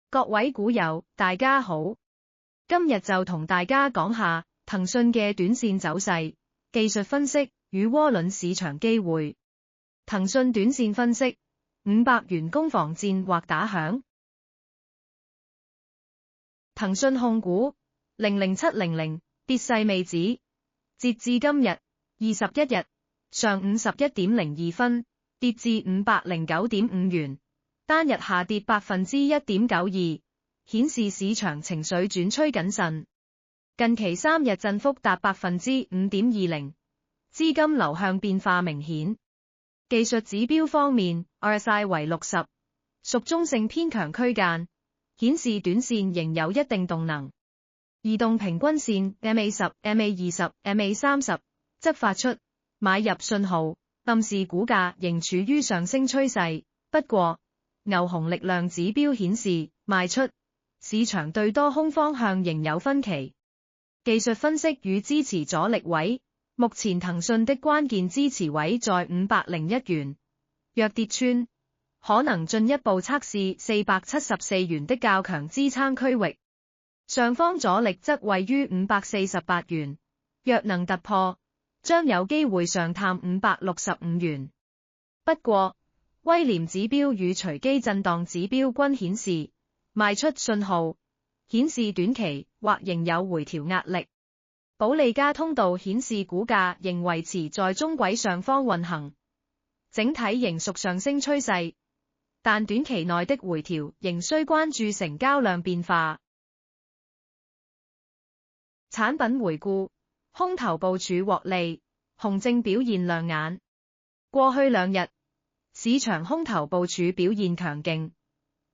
各位股友，大家好，今日就同大家講下騰訊嘅短線走勢、技術分析與窩輪市場機會。騰訊短線分析，500元攻防戰或打響。騰訊控股00700跌勢未止，截至今日21日上午11:02，跌至509.5元。單日下跌1.92%，顯示市場情緒轉趨謹慎。近期3日振幅達5.20%，資金流向變化明顯。技術指標方面 ，RSI 為60，屬中性偏強區間，顯示短線仍有一定動能。移動平均線 MA10、MA20、MA30 則發出買入信號，暗示股價仍處於上升趨勢。不過，牛熊力量指標顯示賣出，市場對多空方向仍有分歧。技術分析與支持阻力位，目前騰訊的關鍵支持位在501元，若跌穿，可能進一步測試474元的較強支撐區域。上方阻力則位於548元，若能突破，將有機會上探565元。不過，威廉指標與隨機震盪指標均顯示賣出信號，顯示短期或仍有回調壓力。保利加通道顯示股價仍維持在中軌上方運行，整體仍屬上升趨勢，但短期內的回調仍需關注成交量變化。產品回顧，空頭部署獲利，紅證表現亮眼。過去2日，市場空頭部署表現強勁，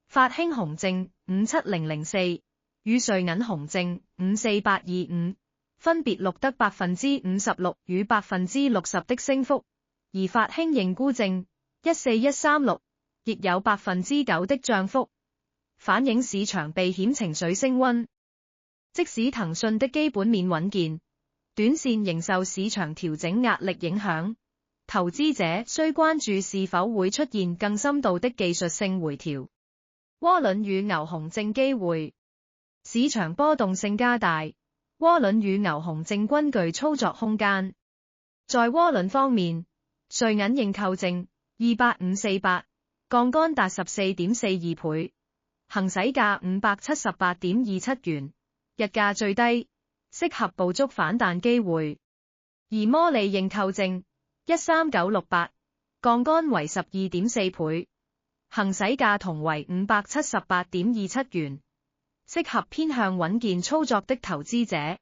法興紅證57004與瑞銀紅證54825分別錄得56%與60%的升幅，而法興認沽證14136亦有9%的漲幅，反映市場避險情緒升溫。即使騰訊的基本面穩健，短線仍受市場調整壓力影響。投資者需關注是否會出現更深度的技術性回調。窩輪與牛熊證機會，市場波動性加大，窩輪與牛熊證均具操作空間。在窩輪方面，瑞銀認購證28548，槓桿達14.42倍，行使價578.27元，日價最低，適合捕捉反彈機會。而摩利認購證13968，槓桿為12.4倍，行使價同為578.27元，適合偏向穩健操作的投資者。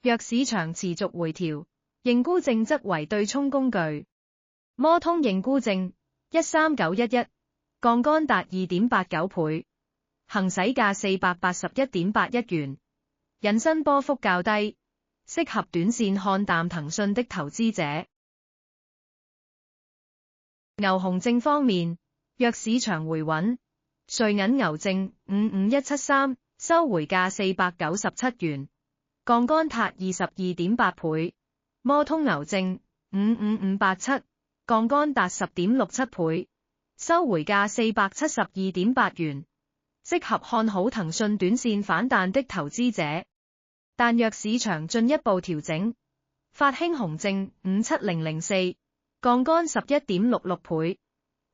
若市場持續回調，認沽證則為對沖工具。摩通認沽證13911，槓桿達2.89倍，行使價481.81元，引申波幅較低，適合短線看淡騰訊的投資者。牛熊證方面，若市場回穩，瑞銀牛證55173收回價497元，槓桿達22.8倍；摩通牛證55587，槓桿達10.67倍，收回價472.8元，適合看好騰訊短線反彈的投資者。但若市場進一步調整，法興紅證57004，槓桿11.66倍，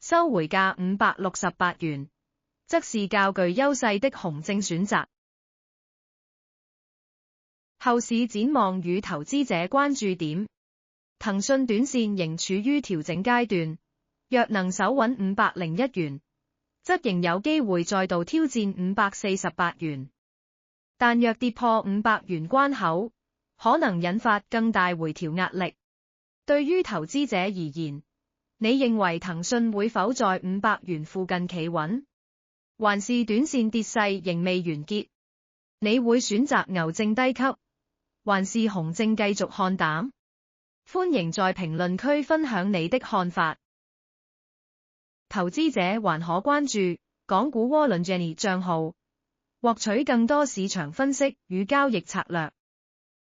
收回價568元，則是較具優勢的紅證選擇。後市展望與投資者關注點，騰訊短線仍處於調整階段，若能守穩501元，則仍有機會再度挑戰548元。但若跌破500元關口，可能引發更大回調壓力。對於投資者而言，你認為騰訊會否在500元附近企穩，還是短線跌勢仍未完結？你會選擇牛證低級，還是熊證繼續看淡？歡迎在評論區分享你的看法。投資者還可關注港股窩輪 Jenny 賬號，獲取更多市場分析與交易策略。